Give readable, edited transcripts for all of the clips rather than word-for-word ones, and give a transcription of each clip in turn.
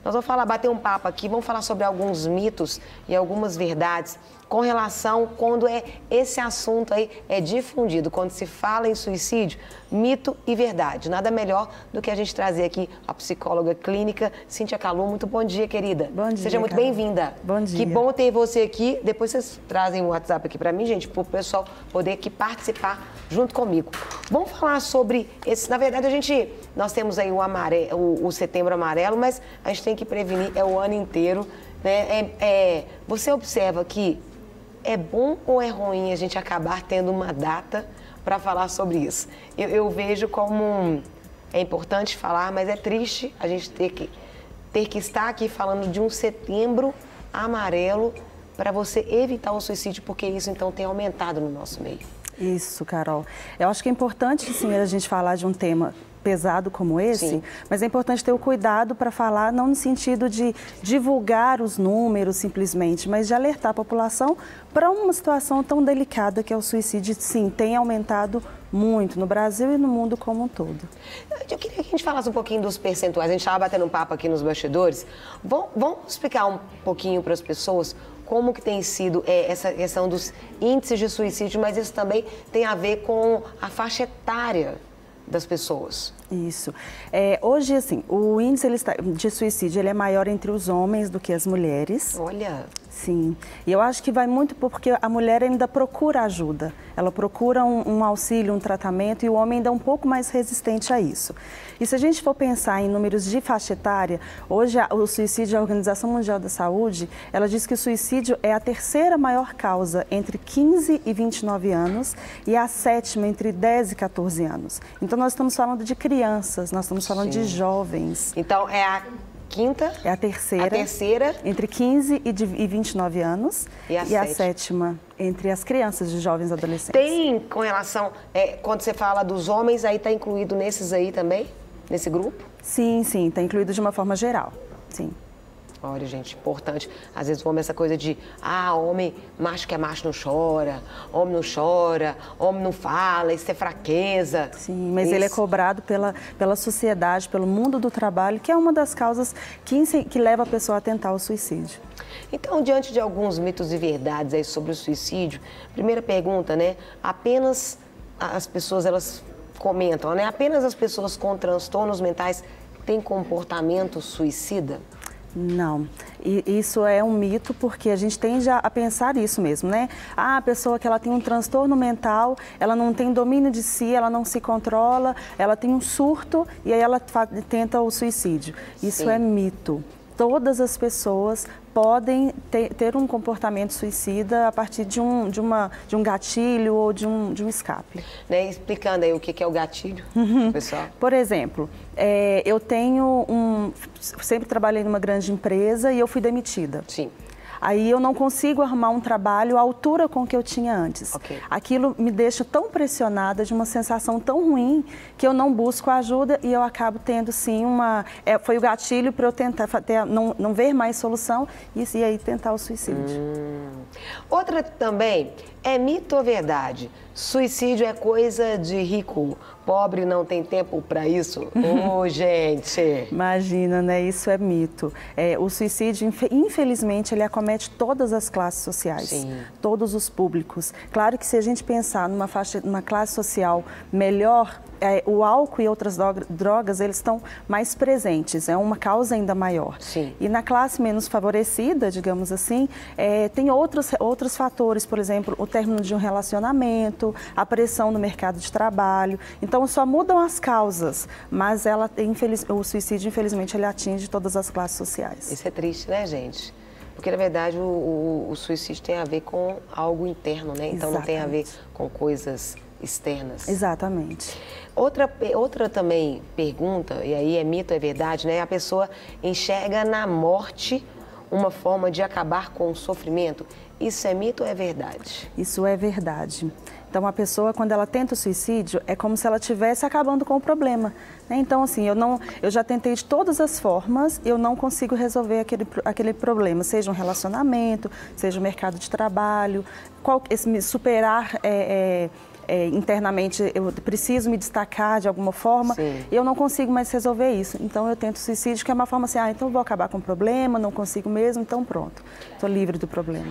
Nós vamos bater um papo aqui, vamos falar sobre alguns mitos e algumas verdades com relação quando esse assunto aí é difundido, quando se fala em suicídio, mito e verdade. Nada melhor do que a gente trazer aqui a psicóloga clínica, Cíntia Kalu. Muito bom dia, querida. Bom dia, seja muito bem-vinda. Bom dia. Que bom ter você aqui. Depois vocês trazem o WhatsApp aqui para mim, gente, para o pessoal poder aqui participar junto comigo. Vamos falar sobre esse... Na verdade, nós temos aí o Setembro Amarelo, mas a gente tem que prevenir, o ano inteiro, né? Você observa que é bom ou é ruim a gente acabar tendo uma data para falar sobre isso? Eu vejo como é importante falar, mas é triste a gente ter que estar aqui falando de um Setembro Amarelo para você evitar o suicídio, porque isso então tem aumentado no nosso meio. Isso, Carol. Eu acho que é importante, sim, a gente falar de um tema pesado como esse, sim, mas é importante ter o cuidado para falar, não no sentido de divulgar os números simplesmente, mas de alertar a população para uma situação tão delicada que é o suicídio. Sim, tem aumentado muito no Brasil e no mundo como um todo. Eu queria que a gente falasse um pouquinho dos percentuais. A gente estava batendo um papo aqui nos bastidores. Vamos explicar um pouquinho para as pessoas como que tem sido essa questão dos índices de suicídio, mas isso também tem a ver com a faixa etária das pessoas. Isso. Hoje, assim, o índice de suicídio ele é maior entre os homens do que as mulheres. Olha! Sim. E eu acho que vai muito porque a mulher ainda procura ajuda. Ela procura um auxílio, um tratamento, e o homem ainda é um pouco mais resistente a isso. E se a gente for pensar em números de faixa etária, hoje o suicídio, a Organização Mundial da Saúde, ela diz que o suicídio é a terceira maior causa entre 15 e 29 anos e a sétima entre 10 e 14 anos. Então nós estamos falando de crianças, nós estamos falando de jovens. Então é a quinta? É a terceira. A terceira? Entre 15 e 29 anos. E a sétima entre as crianças de jovens e adolescentes. Tem com relação, quando você fala dos homens, aí está incluído nesses aí também? Nesse grupo? Sim, sim, está incluído de uma forma geral, sim. Olha, gente, importante. Às vezes o homem, essa coisa de, homem, macho que é macho não chora, homem não chora, homem não fala, isso é fraqueza. Sim, mas ele é cobrado pela sociedade, pelo mundo do trabalho, que é uma das causas que leva a pessoa a tentar o suicídio. Então, diante de alguns mitos e verdades aí sobre o suicídio, primeira pergunta, né? Apenas as pessoas, elas comentam, né? Apenas as pessoas com transtornos mentais têm comportamento suicida? Não, e isso é um mito porque a gente tende a pensar isso mesmo, né? A pessoa que ela tem um transtorno mental, ela não tem domínio de si, ela não se controla, ela tem um surto e aí ela tenta o suicídio. Isso Sim. É mito. Todas as pessoas podem ter um comportamento suicida a partir de um gatilho ou de um escape. Né? Explicando aí o que é o gatilho, pessoal. Por exemplo, eu sempre trabalhei numa grande empresa e eu fui demitida. Sim. Aí eu não consigo arrumar um trabalho à altura com o que eu tinha antes. Okay. Aquilo me deixa tão pressionada, de uma sensação tão ruim, que eu não busco ajuda e eu acabo tendo, sim, foi o gatilho para eu tentar não ver mais solução e aí tentar o suicídio. Outra também, é mito ou verdade? Suicídio é coisa de rico, pobre não tem tempo para isso? Gente! Imagina, né? Isso é mito. O suicídio, infelizmente, ele acomete todas as classes sociais, sim, todos os públicos. Claro que se a gente pensar numa classe social melhor, o álcool e outras drogas, eles estão mais presentes, é uma causa ainda maior. Sim. E na classe menos favorecida, digamos assim, tem outros fatores, por exemplo, o término de um relacionamento, a pressão no mercado de trabalho. Então, só mudam as causas, mas o suicídio, infelizmente, ele atinge todas as classes sociais. Isso é triste, né, gente? Porque, na verdade, o suicídio tem a ver com algo interno, né? Então, exatamente, não tem a ver com coisas externas. Exatamente. Outra também pergunta, e aí é mito, é verdade, né? A pessoa enxerga na morte uma forma de acabar com o sofrimento. Isso é mito ou é verdade? Isso é verdade. Então, a pessoa, quando ela tenta o suicídio, é como se ela estivesse acabando com o problema, né? Então, assim, eu já tentei de todas as formas, eu não consigo resolver aquele problema, seja um relacionamento, seja o mercado de trabalho, superar internamente eu preciso me destacar de alguma forma, e eu não consigo mais resolver isso. Então eu tento suicídio, que é uma forma assim, então eu vou acabar com o problema, não consigo mesmo, então pronto, estou livre do problema.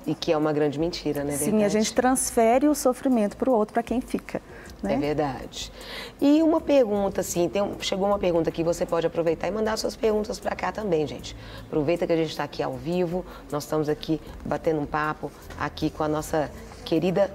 E que é uma grande mentira, né? Sim, verdade? A gente transfere o sofrimento para o outro, para quem fica. Né? É verdade. E uma pergunta, assim, chegou uma pergunta aqui, você pode aproveitar e mandar suas perguntas para cá também, gente. Aproveita que a gente está aqui ao vivo, nós estamos aqui batendo um papo aqui com a nossa querida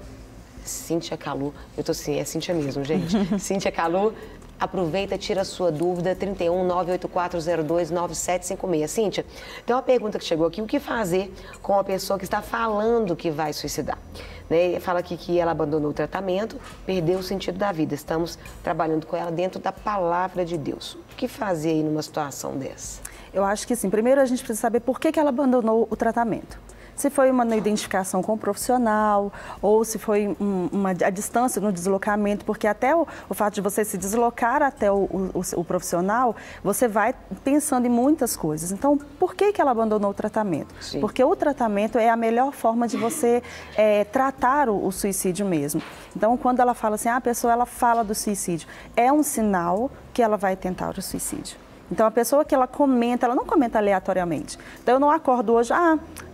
Cíntia Calu. Eu tô assim, é Cíntia mesmo, gente. Cíntia Calu. Aproveita, tira a sua dúvida, 31 98402 9756. Cíntia, tem uma pergunta que chegou aqui, o que fazer com a pessoa que está falando que vai suicidar? Né? Fala aqui que ela abandonou o tratamento, perdeu o sentido da vida. Estamos trabalhando com ela dentro da palavra de Deus. O que fazer aí numa situação dessa? Eu acho que sim, primeiro a gente precisa saber por que ela abandonou o tratamento. Se foi uma identificação com o profissional ou se foi a distância no deslocamento, porque até o fato de você se deslocar até o profissional, você vai pensando em muitas coisas. Então, por que ela abandonou o tratamento? Sim. Porque o tratamento é a melhor forma de você tratar o suicídio mesmo. Então, quando ela fala assim, a pessoa ela fala do suicídio, é um sinal que ela vai tentar o suicídio. Então, a pessoa que ela não comenta aleatoriamente. Então, eu não acordo hoje,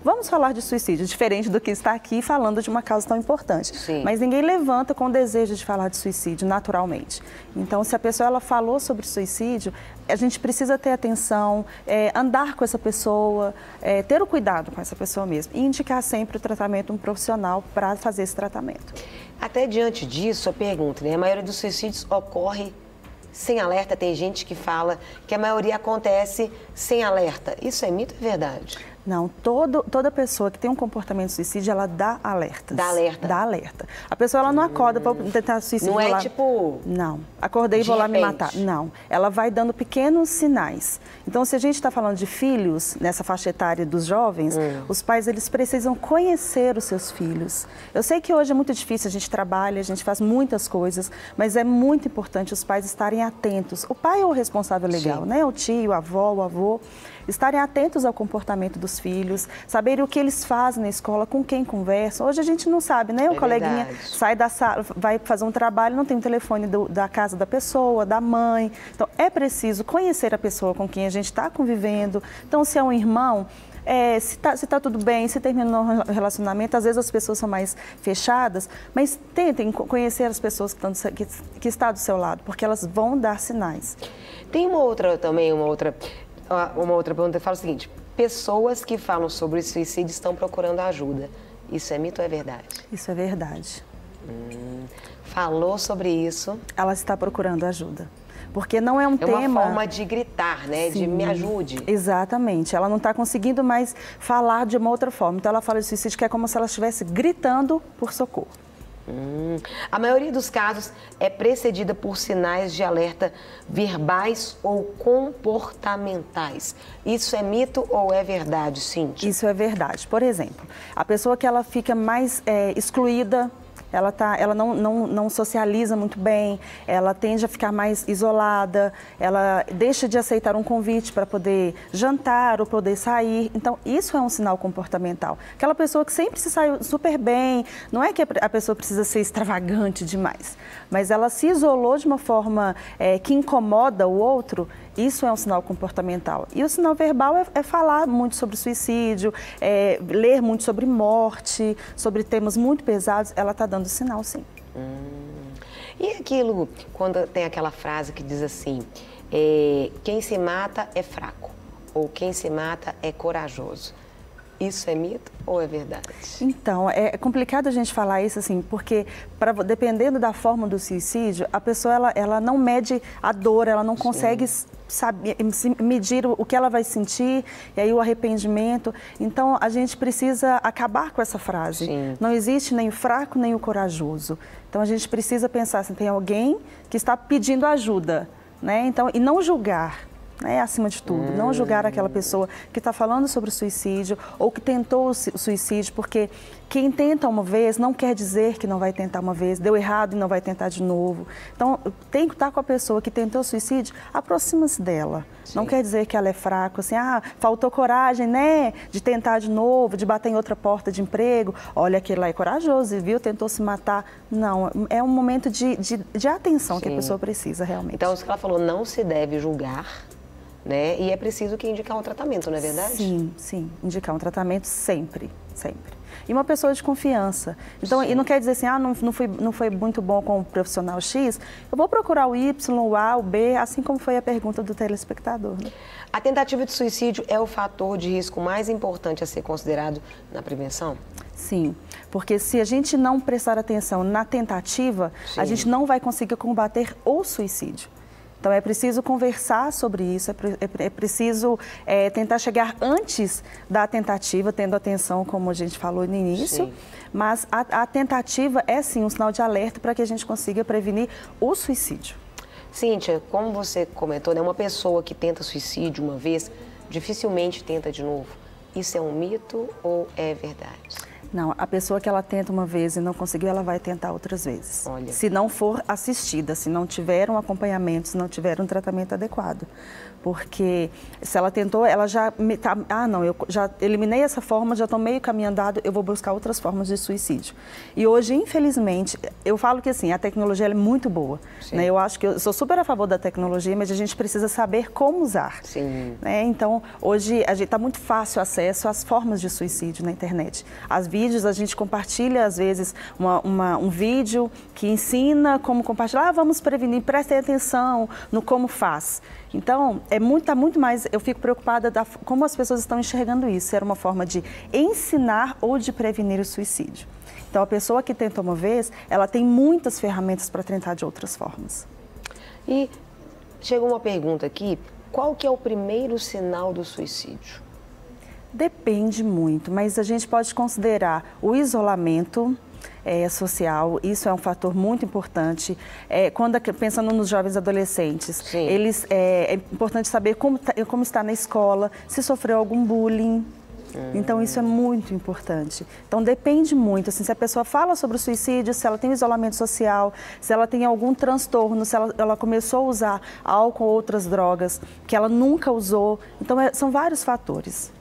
vamos falar de suicídio, diferente do que está aqui falando de uma causa tão importante. Sim. Mas ninguém levanta com o desejo de falar de suicídio naturalmente. Então, se a pessoa ela falou sobre suicídio, a gente precisa ter atenção, andar com essa pessoa, ter o cuidado com essa pessoa mesmo e indicar sempre o tratamento um profissional para fazer esse tratamento. Até diante disso, eu pergunto, né? A maioria dos suicídios ocorre sem alerta. Tem gente que fala que a maioria acontece sem alerta. Isso é mito ou é verdade? Não, toda pessoa que tem um comportamento de suicídio, ela dá alertas. Dá alerta? Dá alerta. A pessoa, ela não acorda para tentar suicídio. Não é tipo... Não, acordei e vou lá me matar. Não, ela vai dando pequenos sinais. Então, se a gente está falando de filhos, nessa faixa etária dos jovens, os pais, eles precisam conhecer os seus filhos. Eu sei que hoje é muito difícil, a gente trabalha, a gente faz muitas coisas, mas é muito importante os pais estarem atentos. O pai é o responsável legal, Sim. né? O tio, a avó, o avô. Estarem atentos ao comportamento dos filhos, saberem o que eles fazem na escola, com quem conversam. Hoje a gente não sabe, né? O coleguinha sai da sala, vai fazer um trabalho, não tem o telefone da casa da pessoa, da mãe. Então, é preciso conhecer a pessoa com quem a gente está convivendo. Então, se é um irmão, se tá tudo bem, se terminou o relacionamento, às vezes as pessoas são mais fechadas, mas tentem conhecer as pessoas que estão do seu lado, porque elas vão dar sinais. Tem uma outra pergunta que fala o seguinte: pessoas que falam sobre suicídio estão procurando ajuda. Isso é mito ou é verdade? Isso é verdade. Falou sobre isso. Ela está procurando ajuda. Porque não é um tema... É uma forma de gritar, né? Sim, de me ajude. Exatamente. Ela não está conseguindo mais falar de uma outra forma. Então, ela fala de suicídio que é como se ela estivesse gritando por socorro. A maioria dos casos é precedida por sinais de alerta verbais ou comportamentais. Isso é mito ou é verdade, Cíntia? Isso é verdade. Por exemplo, a pessoa que ela fica mais excluída, ela não socializa muito bem, ela tende a ficar mais isolada, ela deixa de aceitar um convite para poder jantar ou poder sair. Então, isso é um sinal comportamental. Aquela pessoa que sempre se saiu super bem, não é que a pessoa precisa ser extravagante demais, mas ela se isolou de uma forma que incomoda o outro. Isso é um sinal comportamental. E o sinal verbal é falar muito sobre suicídio, ler muito sobre morte, sobre temas muito pesados. Ela está dando sinal, sim. E aquilo, quando tem aquela frase que diz assim, quem se mata é fraco, ou quem se mata é corajoso. Isso é mito ou é verdade? Então, é complicado a gente falar isso assim, porque dependendo da forma do suicídio, a pessoa ela não mede a dor, ela não consegue medir o que ela vai sentir, e aí o arrependimento. Então, a gente precisa acabar com essa frase. Sim. Não existe nem o fraco, nem o corajoso. Então, a gente precisa pensar assim, tem alguém que está pedindo ajuda, né? Então, e não julgar. né, acima de tudo. Não julgar aquela pessoa que está falando sobre o suicídio ou que tentou o suicídio, porque quem tenta uma vez não quer dizer que não vai tentar uma vez, deu errado e não vai tentar de novo. Então, tem que estar com a pessoa que tentou o suicídio, aproxima-se dela. Sim. Não quer dizer que ela é fraca, assim, faltou coragem, né, de tentar de novo, de bater em outra porta de emprego. Olha, aquele lá é corajoso, viu, tentou se matar. Não, é um momento de atenção. Sim. Que a pessoa precisa realmente. Então, isso que ela falou, não se deve julgar, né, e é preciso que indicar um tratamento, não é verdade? Sim, sim, indicar um tratamento sempre, sempre. E uma pessoa de confiança. Então, e não quer dizer assim, não foi muito bom com o profissional X, eu vou procurar o Y, o A, o B, assim como foi a pergunta do telespectador. Né? A tentativa de suicídio é o fator de risco mais importante a ser considerado na prevenção? Sim, porque se a gente não prestar atenção na tentativa, sim, a gente não vai conseguir combater o suicídio. Então, é preciso conversar sobre isso, é preciso tentar chegar antes da tentativa, tendo atenção, como a gente falou no início. Sim. Mas a tentativa é, sim, um sinal de alerta para que a gente consiga prevenir o suicídio. Cíntia, como você comentou, né, uma pessoa que tenta suicídio uma vez, dificilmente tenta de novo. Isso é um mito ou é verdade? Não, a pessoa que ela tenta uma vez e não conseguiu, ela vai tentar outras vezes. Olha. Se não for assistida, se não tiver um acompanhamento, se não tiver um tratamento adequado. Porque se ela tentou, ela já eu já eliminei essa forma, já estou meio caminho andado, eu vou buscar outras formas de suicídio. E hoje, infelizmente, eu falo que assim, a tecnologia ela é muito boa. Né? Eu acho que eu sou super a favor da tecnologia, mas a gente precisa saber como usar. Sim. Né? Então, hoje está muito fácil o acesso às formas de suicídio na internet. As vídeos, a gente compartilha, às vezes, um vídeo que ensina como compartilhar. Vamos prevenir, prestem atenção no como faz. Então, tá muito mais, eu fico preocupada como as pessoas estão enxergando isso. Era uma forma de ensinar ou de prevenir o suicídio. Então, a pessoa que tentou uma vez, ela tem muitas ferramentas para tentar de outras formas. E chegou uma pergunta aqui, qual que é o primeiro sinal do suicídio? Depende muito, mas a gente pode considerar o isolamento social, isso é um fator muito importante. Pensando nos jovens adolescentes, é importante saber como está na escola, se sofreu algum bullying. Então, isso é muito importante. Então, depende muito, assim, se a pessoa fala sobre o suicídio, se ela tem isolamento social, se ela tem algum transtorno, se ela começou a usar álcool ou outras drogas que ela nunca usou. Então, são vários fatores.